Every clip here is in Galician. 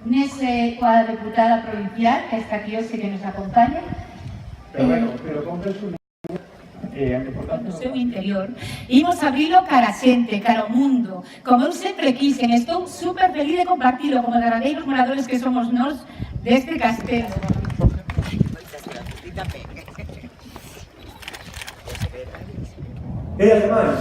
Nese coa deputada provincial, que está aquí hoxe, que nos acompaña. Pero con eso No seu interior, imos abrilo cara a xente, cara ao mundo, como eu sempre quixen. Estou super feliz de compartilo como derradeiros moradores que somos nós deste castelo. E ademais,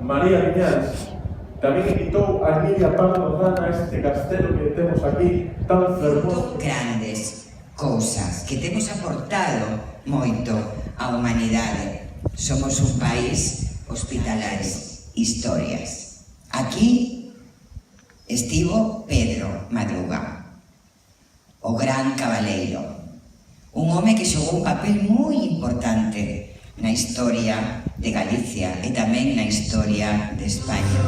María Viñas tamén invitou a Emilia Pardo Lozana a este castelo que temos aquí tan fermoso. Grandes cousas que temos aportado moito á humanidade. Somos un país hospitalares, historias. Aquí estivo Pedro Madruga, o gran cabaleiro, un home que xogou un papel moi importante na historia de Galicia e tamén na historia de España.